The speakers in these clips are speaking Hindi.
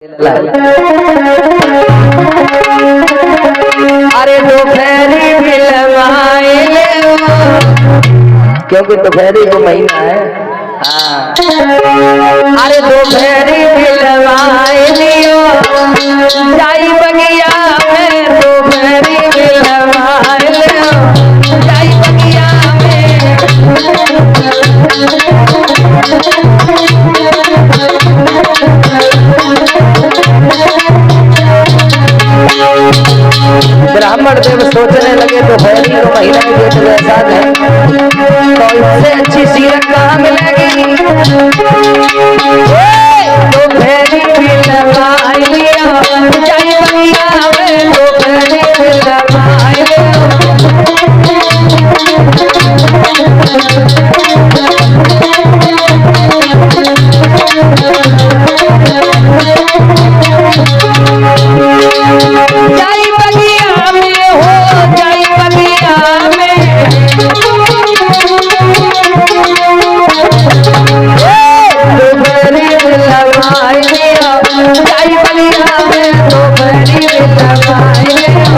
अरे दोपहरी बिलवाए ले, क्योंकि दोपहरी को महीना है। हाँ, अरे दोपहरी बिलवाए लियो जाई बगिया में, दोपहरी बिलवाए लियो जाई बगिया में। ब्राह्मण देव सोचने लगे दोपहरी को महीना की जो ऐसा है तो इससे अच्छी सीरत कहाँ मिलेगी। दोपहरी बिलवाए लियो जाई बगिया में, दोपहरी बिलवाए लियो। जाई बगिया में हो, जाई बगिया में, दोपहरी बिलवाए लियो जाई बगिया में, दोपहरी बिलवाए लियो।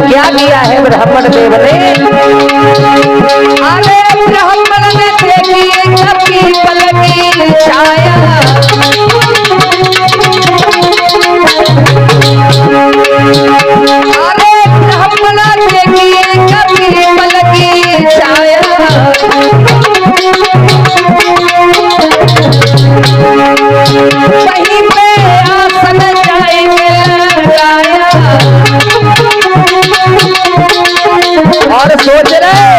क्या किया है ब्राह्मण देव ने? अरे ब्राह्मण ने देखी कभी पल की छाया, अरे ब्राह्मण देखी कभी पल की छाया, कहीं पे आसन जाएंगे लगाया और सोच रहे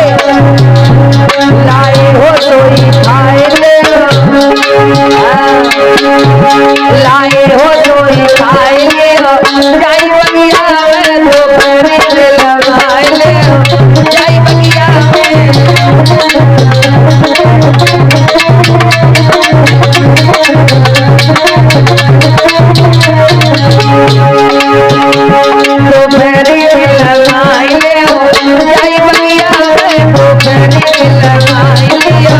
लाए हो सोई खाए ले, लाए हो सोई खाए ले जाई बगिया में, दोपहरी बिलवाए ले जाई बगिया में। दोपहरी बिलवाए ले जाई बगिया में, दोपहरी बिलवाए लियो।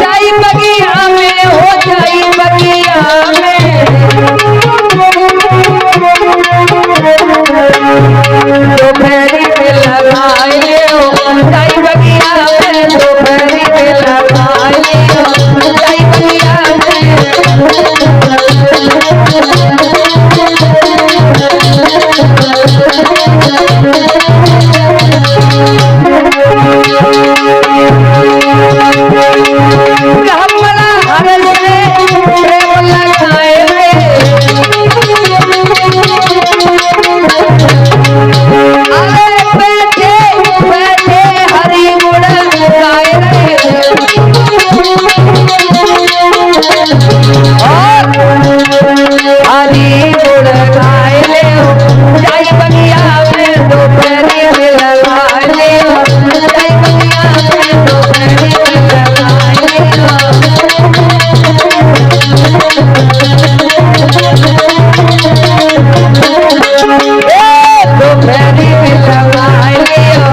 जाई बगिया में हो, जाई बगिया में, दोपहरी बिलवाए लियो जाई बगिया में, दोपहरी बिलवाए लियो जाई बगिया में। ब्राह्मण हर से प्रेम लगाए रे, अरे बैठे बैठे हरि गुण गाए रे, और हरि गुण गाए ले जाई बगिया में, दोपहरी बिलवाए ले जाई बगिया में, दोपहरी बिलवाए ले। दोपहरी बिलवाए लियो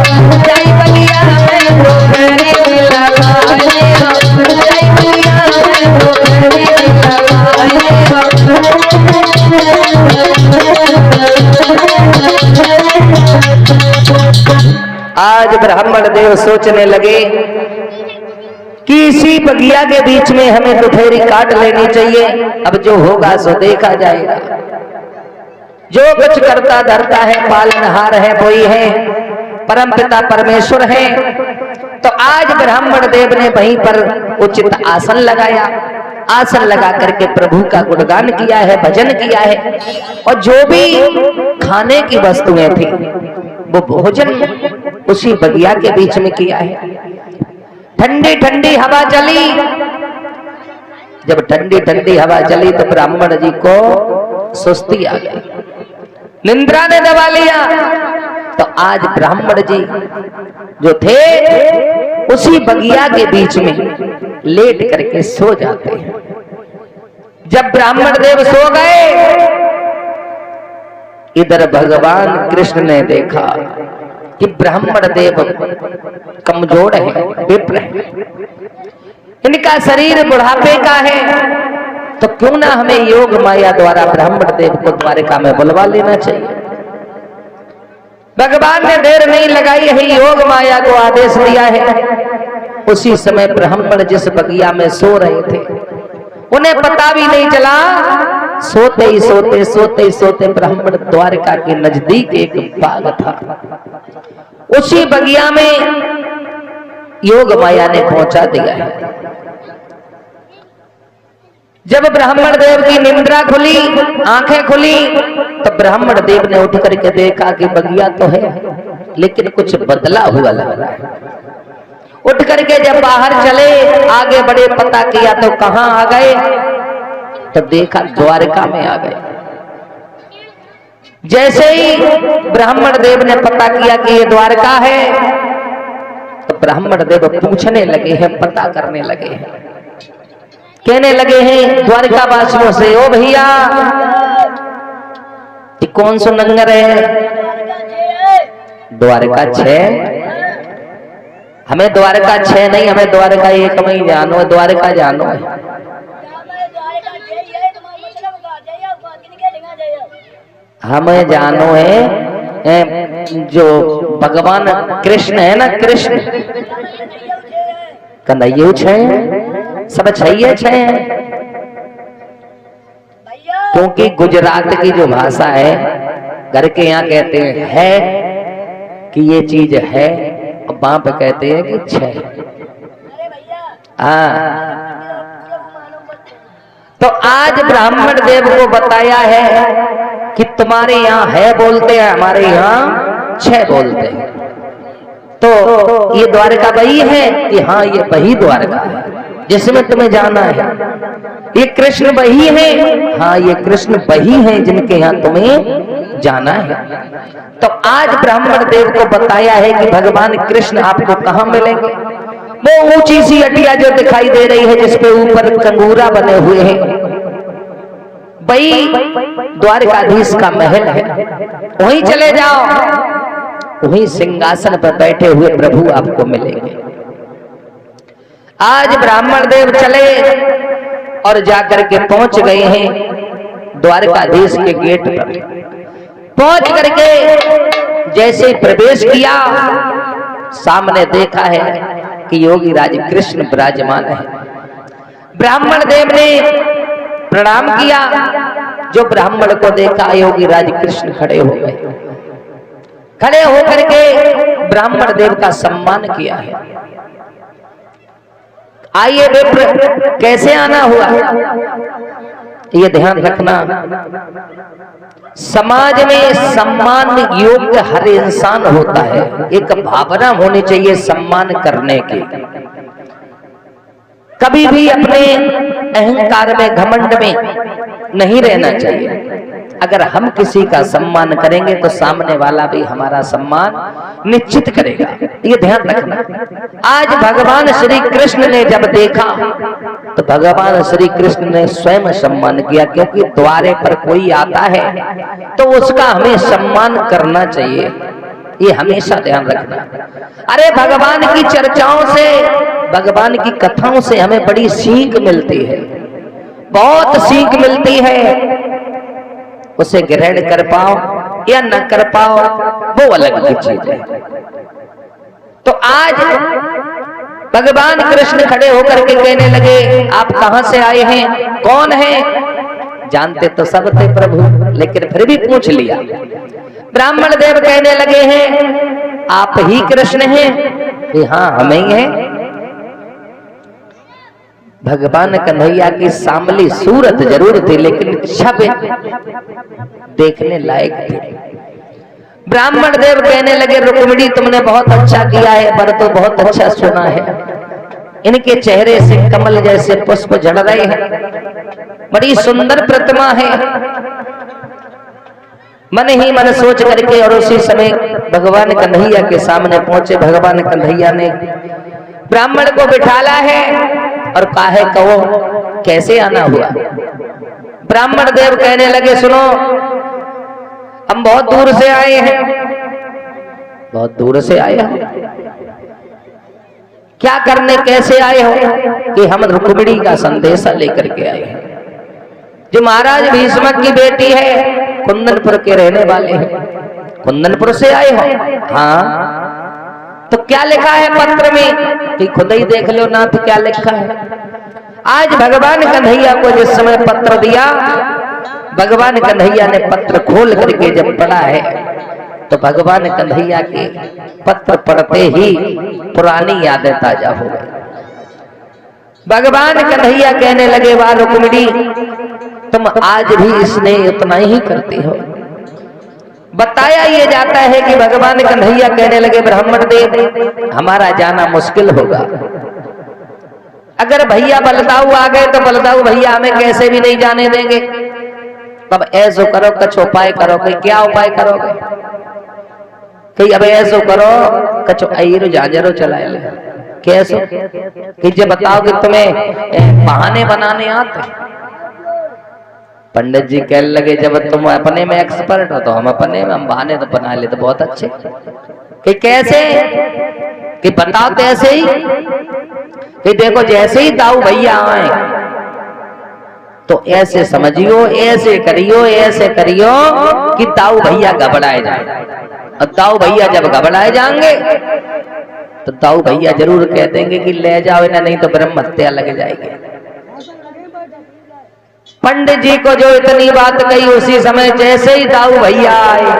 जाई बगिया में, दोपहरी बिलवाए लियो जाई बगिया में, दोपहरी बिलवाए लियो। आज ब्राह्मण देव सोचने लगे कि इसी बगिया के बीच में हमें दोपहरी काट लेनी चाहिए। अब जो होगा सो देखा जाएगा। जो कुछ करता धरता है, पालनहार है वही है, परमपिता परमेश्वर है। तो आज ब्राह्मण देव ने वहीं पर उचित आसन लगाया, आसन लगा करके प्रभु का गुणगान किया है, भजन किया है। और जो भी खाने की वस्तुएं थी वो भोजन उसी बगिया के बीच में किया है। ठंडी ठंडी हवा चली, जब ठंडी ठंडी हवा चली तो ब्राह्मण जी को सुस्ती आ गई, निंद्रा ने दबा लिया। तो आज ब्राह्मण जी जो थे उसी बगिया के बीच में लेट करके सो जाते हैं। जब ब्राह्मण देव सो गए, इधर भगवान कृष्ण ने देखा कि ब्राह्मण देव कमजोर है, विप्र है, इनका शरीर बुढ़ापे का है, तो क्यों ना हमें योग माया द्वारा ब्राह्मण देव को द्वारिका में बुलवा लेना चाहिए। भगवान ने देर नहीं लगाई है, योग माया को आदेश दिया है। उसी समय ब्राह्मण जिस बगिया में सो रहे थे उन्हें पता भी नहीं चला, सोते ही सोते ब्राह्मण द्वारिका के नजदीक एक बाग था, उसी बगिया में योग माया ने पहुंचा दिया है। जब ब्राह्मण देव की निंद्रा खुली, आंखें खुली, तो ब्राह्मण देव ने उठ करके देखा कि बगिया तो है लेकिन कुछ बदला हुआ लग रहा है। उठ करके जब बाहर चले, आगे बढ़े, पता किया तो कहां आ गए, तो देखा द्वारिका में आ गए। जैसे ही ब्राह्मण देव ने पता किया कि ये द्वारका है, तो ब्राह्मण देव पूछने लगे हैं, पता करने लगे हैं, कहने लगे हैं द्वारिका वासियों से, ओ भैया ये कौन सा नंगर है? द्वारका 6? हमें द्वारका 6 नहीं, हमें द्वारका 1 में ही जानो है, द्वारका जानो है। हमें जानो है जो भगवान कृष्ण है ना, कृष्ण कन्हैया 6 सब 6 है। क्योंकि गुजरात की जो भाषा है, घर के यहाँ कहते हैं है कि ये चीज है, और वहां पे कहते हैं कि 6। तो आज ब्राह्मण देव को बताया है कि तुम्हारे यहाँ है बोलते हैं, हमारे यहाँ 6 बोलते हैं। तो ये द्वारका वही है कि हाँ ये वही द्वारका है जिसमें तुम्हें जाना है। ये कृष्ण वही है, हाँ ये कृष्ण वही है जिनके यहाँ तुम्हें जाना है। तो आज ब्राह्मण देव को बताया है कि भगवान कृष्ण आपको कहाँ मिलेंगे। वो ऊंची सी हटिया जो दिखाई दे रही है, जिसपे ऊपर कंगूरा बने हुए हैं, वही द्वारकाधीश का महल है। वहीं चले जाओ, वहीं सिंहासन पर बैठे हुए प्रभु आपको मिलेंगे। आज ब्राह्मण देव चले और जाकर के पहुंच गए हैं द्वारकाधीश के गेट पर। पहुंच करके जैसे प्रवेश किया, सामने देखा है कि योगी राज कृष्ण विराजमान है। ब्राह्मण देव ने प्रणाम किया। जो ब्राह्मण को देखा, योगी राज कृष्ण खड़े हो गए। खड़े होकर के ब्राह्मण देव का सम्मान किया है। आइए विप्र, कैसे आना हुआ ये ध्यान रखना। समाज में सम्मान योग्य हर इंसान होता है। एक भावना होनी चाहिए सम्मान करने की। कभी भी अपने अहंकार में, घमंड में नहीं रहना चाहिए। अगर हम किसी का सम्मान करेंगे तो सामने वाला भी हमारा सम्मान निश्चित करेगा, ये ध्यान रखना। आज भगवान श्री कृष्ण ने जब देखा तो भगवान श्री कृष्ण ने स्वयं सम्मान किया, क्योंकि द्वारे पर कोई आता है तो उसका हमें सम्मान करना चाहिए, ये हमेशा ध्यान रखना। अरे भगवान की चर्चाओं से, भगवान की कथाओं से हमें बड़ी सीख मिलती है, बहुत सीख मिलती है। उसे ग्रहण कर पाओ या न कर पाओ वो अलग की चीज है। तो आज भगवान कृष्ण खड़े होकर के कहने लगे, आप कहां से आए हैं, कौन हैं? जानते तो सब थे प्रभु, लेकिन फिर भी पूछ लिया। ब्राह्मण देव कहने लगे हैं, आप ही कृष्ण हैं? हाँ हम ही हैं। भगवान कन्हैया की सांवली सूरत जरूर थी, लेकिन छवि देखने लायक थी। ब्राह्मण देव कहने लगे, रुक्मिणी तुमने बहुत अच्छा किया है, पर तो बहुत अच्छा सुना है। इनके चेहरे से कमल जैसे पुष्प झड़ रहे हैं, बड़ी सुंदर प्रतिमा है। मन ही मन सोच करके और उसी समय भगवान कन्हैया के सामने पहुंचे। भगवान कन्हैया ने ब्राह्मण को बिठाला है और काहे कहो कैसे आना हुआ। ब्राह्मण देव कहने लगे सुनो, हम बहुत दूर से आए हैं, बहुत दूर से आए हैं, क्या करने कैसे आए हो? कि हम रुक्मिणी का संदेशा लेकर के आए हैं, जो महाराज भीष्म की बेटी है, कुंदनपुर के रहने वाले हैं। कुंदनपुर से आए हो? हाँ। तो क्या लिखा है पत्र में? कि खुद ही देख लो ना, तो क्या लिखा है। आज भगवान कन्हैया को जिस समय पत्र दिया, भगवान कन्हैया ने पत्र खोल करके जब पढ़ा है, तो भगवान कन्हैया के पत्र पढ़ते ही पुरानी यादें ताजा हो गई। भगवान कन्हैया कहने लगे, वाह रुक्मिणी, तुम आज भी स्नेह उतना ही करती हो। बताया ये जाता है कि भगवान कन्हैया कहने लगे, ब्राह्मण देव, हमारा जाना मुश्किल होगा। अगर भैया बलदाऊ आ गए तो बलदाऊ भैया हमें कैसे भी नहीं जाने देंगे। तब ऐसो करो, कुछ उपाय करो। कि क्या उपाय करोगे? कि अब ऐसो करो, कुछ आईरो जाजरो चला ले। कैसे? कि जब बताओ कि तुम्हें बहाने बनाने आते। पंडित जी कहने लगे, जब तुम अपने में एक्सपर्ट हो तो हम अपने में, हम बहाने तो बना ले तो बहुत अच्छे। कि कैसे? कि बताओ तो ऐसे ही कि देखो, जैसे ही दाऊ भैया आए तो ऐसे समझियो, ऐसे करियो, ऐसे करियो कि दाऊ भैया घबराए जाए। और दाऊ भैया जब घबराए जाएंगे तो दाऊ भैया जरूर कह देंगे कि ले जाओ इन्हें, नहीं तो ब्रह्म हत्या लग जाएगी। पंडित जी को जो इतनी बात कही, उसी समय जैसे ही दाऊ भैया आए,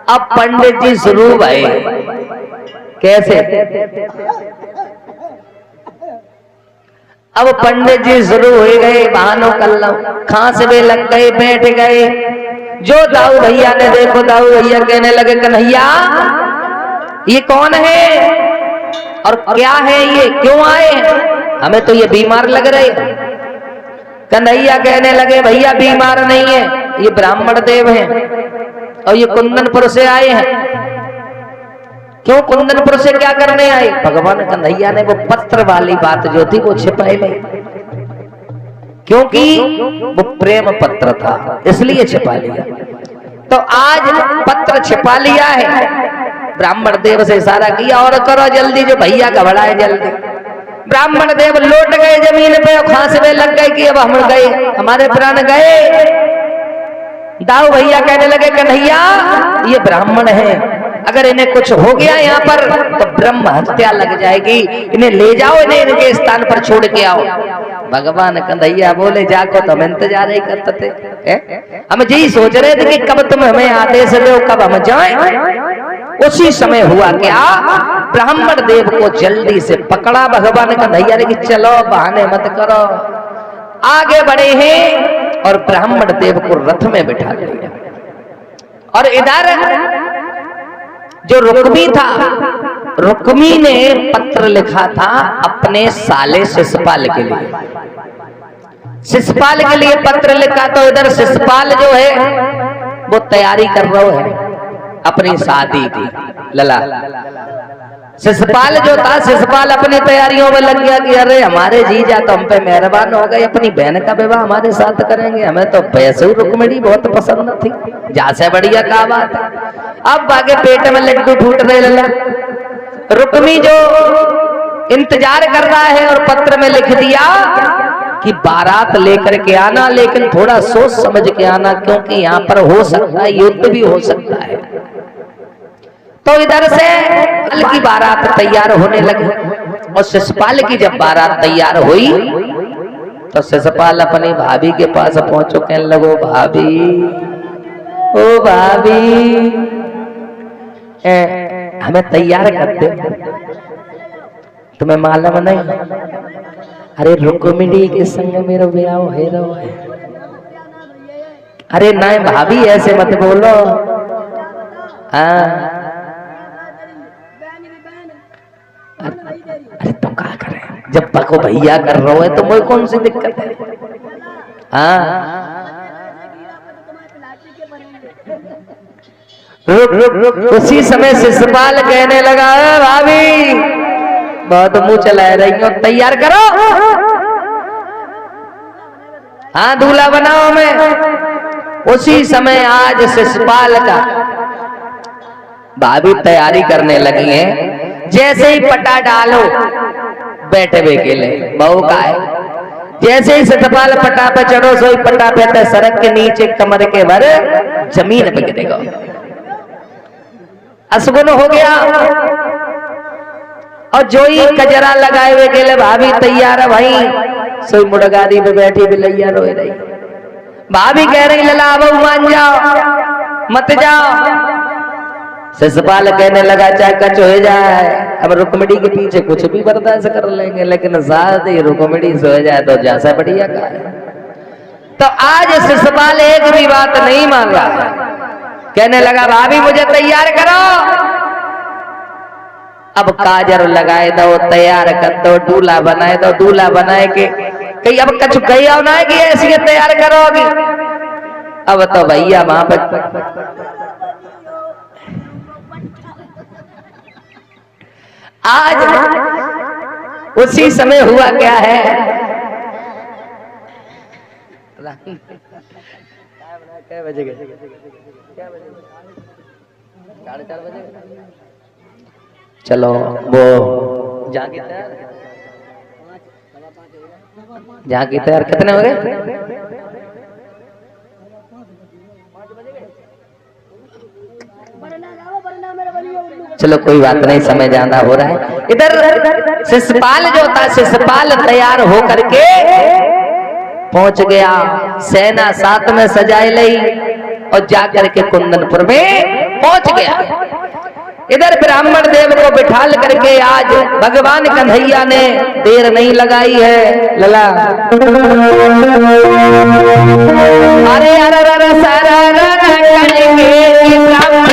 अब पंडित जी शुरू भए। कैसे? अब पंडित जी शुरू हो गए बहानों कल्ला, खांस में लग गए, बैठ गए। जो दाऊ भैया ने देखो, दाऊ भैया कहने लगे, कन्हैया ये कौन है और क्या है, ये क्यों आए? हमें तो ये बीमार लग रहे। कन्हैया कहने लगे, भैया बीमार नहीं है, ये ब्राह्मण देव हैं और ये कुंदनपुर से आए हैं। क्यों कुंदनपुर से क्या करने आए? भगवान कन्हैया ने वो पत्र वाली बात जो थी वो छिपाई नहीं, क्योंकि वो प्रेम पत्र था, इसलिए छिपा लिया। तो आज पत्र छिपा लिया है, ब्राह्मण देव से इशारा किया, और करो जल्दी, जो भैया घबराए जल्दी। ब्राह्मण देव लौट गए जमीन पे और खांस में लग गए कि अब हम गए, हमारे प्राण गए। दाऊ भैया कहने लगे, कन्हैया ये ब्राह्मण है, अगर इन्हें कुछ हो गया यहाँ पर तो ब्रह्म हत्या लग जाएगी, इन्हें ले जाओ, इन्हें इनके स्थान पर छोड़ के आओ। भगवान कन्हैया बोले, जाको तो हम इंतजार ही करते थे, हम यही सोच रहे थे कि कब तुम हमें आदेश दो, कब हम जाएं। उसी समय हुआ क्या, ब्राह्मण देव को जल्दी से पकड़ा भगवान कन्हैया ने कि चलो बहाने मत करो। आगे बढ़े हैं और ब्राह्मण देव को रथ में बिठा लिया। और इधर जो रुक्मी था, रुक्मी ने पत्र लिखा था अपने साले शिशुपाल के लिए, शिशुपाल के लिए पत्र लिखा। तो इधर शिशुपाल जो है वो तैयारी कर रहा है अपनी शादी की। लला शिशुपाल जो था, शिशुपाल अपनी तैयारियों में लग गया कि अरे हमारे जीजा तो हम पे मेहरबान हो गए, अपनी बहन का विवाह हमारे साथ करेंगे, हमें तो वैसे रुक्मिणी बहुत पसंद थी, जैसे बढ़िया का बात है। अब आगे पेट में लड्डू फूट रहे। लला रुक्मी जो इंतजार कर रहा है और पत्र में लिख दिया कि बारात लेकर के आना, लेकिन थोड़ा सोच समझ के आना, क्योंकि यहाँ पर हो सकता है युद्ध भी हो सकता है। तो इधर से शिशुपाल की बारात तैयार होने लगी और शिशुपाल की जब बारात तैयार हुई तो शिशुपाल अपनी भाभी के पास पहुंचो, कहने लगो, भाभी, ओ भाभी, हमें तैयार कर दे। तुम्हें मालूम नहीं, अरे रुक्मिणी के संग मेरा ब्याह हो रहा है। अरे नहीं भाभी, ऐसे मत बोलो। हाँ, अरे तुम क्या करे, जब पको भैया कर रहे हो तो मुझे कौन सी दिक्कत है। हाँ उसी समय शिशुपाल कहने लगा, भाभी बहुत मुंह चला रही हो, तैयार करो, हाँ दूल्हा बनाओ मैं। उसी समय आज शिशुपाल का भाभी तैयारी करने लगी हैं। जैसे ही पटा डालो बैठे बेकेले बहू का है, जैसे ही शिशुपाल पटा पे चढ़ो सोई पटा पे सड़क के नीचे कमर के भर जमीन पे गिरेगा। असगुन हो गया और जो ही कजरा लगाए हुए गेले भाभी तैयार है भाई, सोई मुड़गादी पे बैठी बिलैया रोए रही। भाभी कह रही लला बहू मान जाओ मत जाओ। शिशुपाल कहने लगा चाहे कच हो जाए, अब रुक्मिणी के पीछे कुछ भी बर्दाश्त कर लेंगे, लेकिन साथ ही रुक्मिणी सो जाए तो जैसा बढ़िया का है। तो आज शिशुपाल एक भी बात नहीं मान रहा है, कहने लगा भाभी मुझे तैयार करो। अब काजर लगाए दो, तैयार कर दो, दूल्हा बनाए दो, दूल्हा बनाए के कहीं अब कछु कही ना है कि ऐसी तैयार करोगी। अब तो भैया वहां पर आज उसी समय हुआ क्या है, क्या बजे गए? 4:30 बजे। चलो वो जागी तैयार कितने हो गए? चलो कोई बात नहीं, समय ज्यादा हो रहा है। इधर शिशुपाल जो था, शिशुपाल तैयार होकर के पहुंच गया, सेना साथ में सजाए ली और जाकर के कुंदनपुर में पहुंच गया। इधर ब्राह्मण देव को बिठाल करके आज भगवान कन्हैया ने देर नहीं लगाई है लला। अरे अरे अरे सारा ब्राह्मण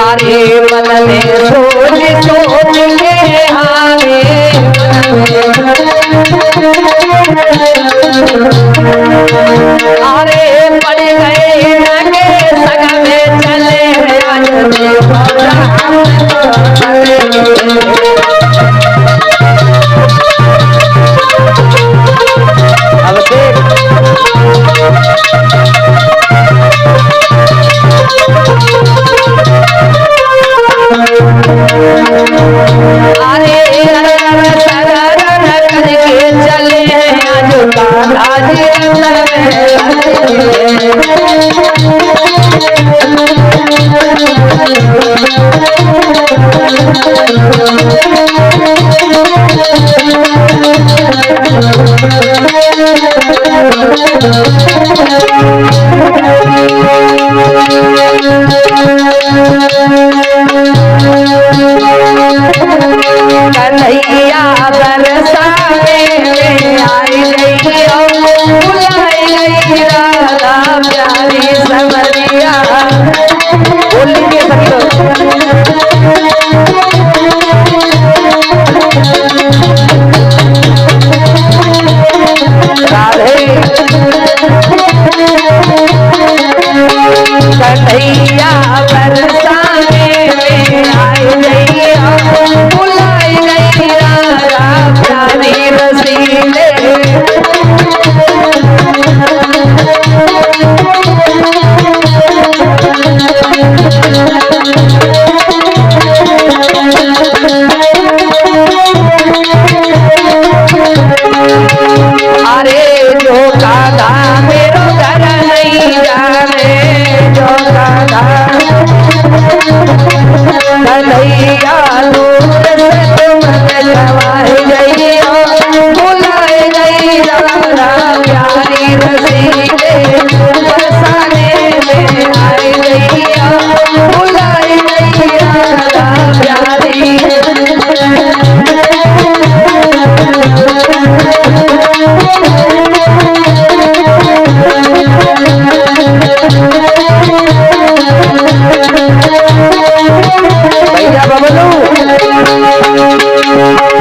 अरे मन में सोच सोच के हारे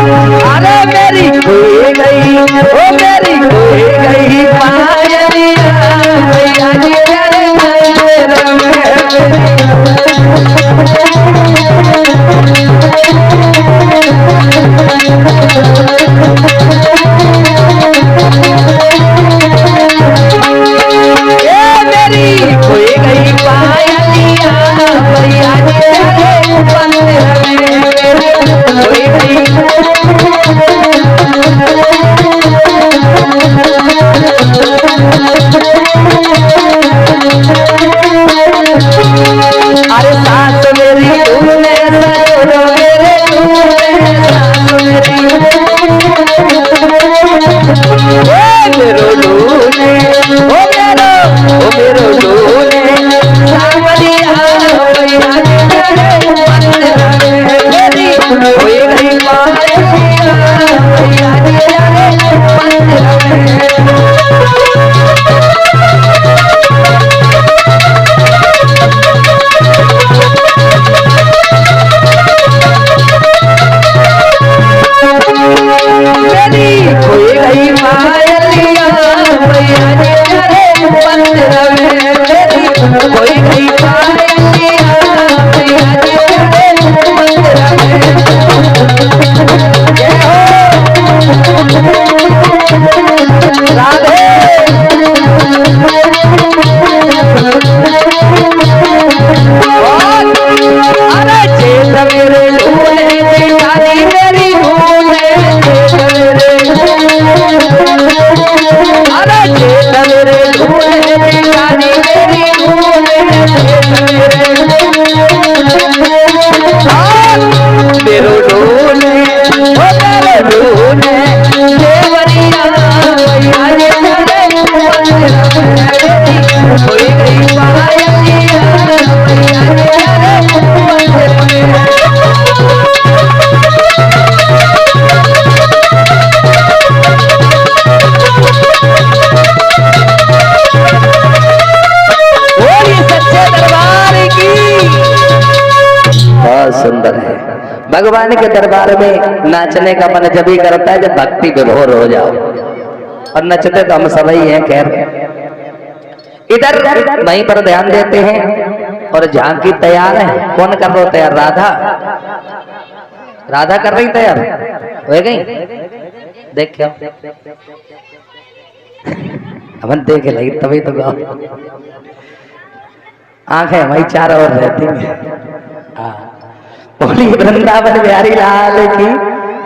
अरे मेरी खोई गई, ओ मेरी खोई गई पायलिया भैया जी तेरे मंदिर में। मेरी खोई गई पायलिया भैया जी तेरे मंदिर में। खोई गई अरे सास मेरी तूने सजो मेरे तूने सास मेरी मेरो लूने ओ मेरो लूने सावरिया भैया तेरे मंदिर में। मेरी खोई गई पायलिया भैया तेरे मंदिर में। मेरी खोई गई पायलिया भैया जी तेरे मंदिर में। मेरी खोई गई पायलिया भैया जी तेरे मंदिर में। जय हो राधे। अरे चेत मेरे लूने बेचारी मेरी लूने अरे चेत मेरे लूने बेचारी मेरी लूने मेरो लूने ओ मेरो लूने देवरिया भैया जी तेरे मंदिर में। खोई गई पायलिया भैया जी तेरे मंदिर में। सच्चे दरबार की बहुत सुंदर है। भगवान के दरबार में नाचने का मन जब ही करता है जब भक्ति विभोर हो जाओ, और नचते तो हम सभी हैं। खैर इधर वहीं पर ध्यान देते हैं। और झांकी तैयार है। कौन कर रहा तैयार? राधा। राधा कर रही तैयार हो गई। देखो अपन देख लगी तभी तो गाओ। आंखें हमारी चारों ओर रहती हैं। बोली वृंदावन बिहारी लाल की।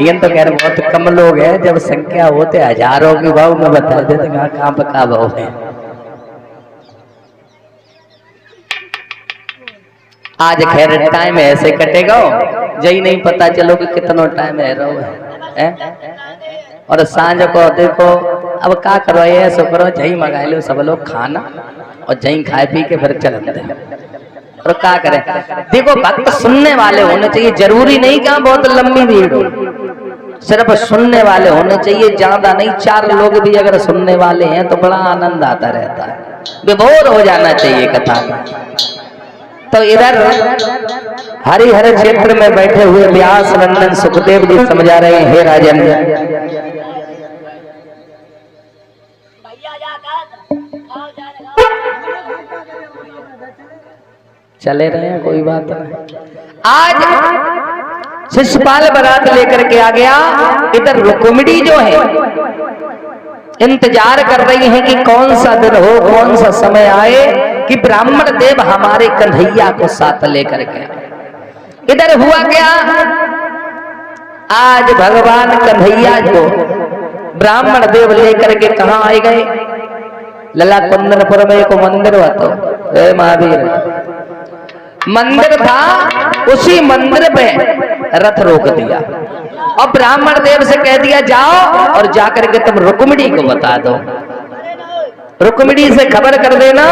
ये तो कह रहे बहुत कम लोग हैं, जब संख्या होते हजारों की भाव में बता देते कहाँ पर कहाँ भाव है। आज खैर टाइम ऐसे कटेगा जही नहीं पता चलो कि कितना टाइम है रहो है। और सांझ को देखो अब क्या करो, ऐसा करो जही मंगा लो सब लोग खाना और जही खाए पी के फिर चलते हैं। और क्या करें, देखो भक्त सुनने वाले होने चाहिए। जरूरी नहीं कि बहुत लंबी भीड़ हो, सिर्फ सुनने वाले होने चाहिए, ज्यादा नहीं। 4 लोग भी अगर सुनने वाले हैं तो बड़ा आनंद आता रहता है, विभोर हो जाना चाहिए कथा में। तो इधर हरिहर क्षेत्र में बैठे हुए व्यास नंदन सुखदेव जी समझा रहे हैं। हे राजन चले रहे हैं, कोई बात नहीं। आज शिष्यपाल बारात लेकर के आ गया। इधर रुक्मिणी जो है इंतजार कर रही हैं कि कौन सा दिन हो, कौन सा समय आए कि ब्राह्मण देव हमारे कन्हैया को साथ लेकर के। इधर हुआ क्या, आज भगवान कन्हैया को ब्राह्मण देव लेकर के कहाँ आए गए? लला कुंदनपुर में एक मंदिर हुआ तो महावीर मंदिर था, उसी मंदिर पे रथ रोक दिया और ब्राह्मण देव से कह दिया जाओ और जाकर के तुम रुक्मिणी को बता दो, रुक्मिणी से खबर कर देना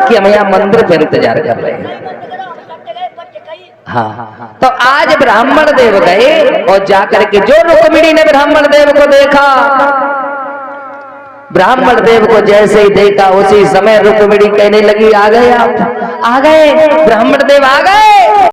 कि हम यहाँ मंदिर पे इंतजार कर रहे हैं। हाँ, तो आज ब्राह्मण देव गए और जाकर के जो रुक्मिणी ने ब्राह्मण देव को देखा, ब्राह्मण देव को जैसे ही देखा उसी समय रुक्मिणी कहने लगी आ गए आप, आ गए ब्राह्मण देव आ गए।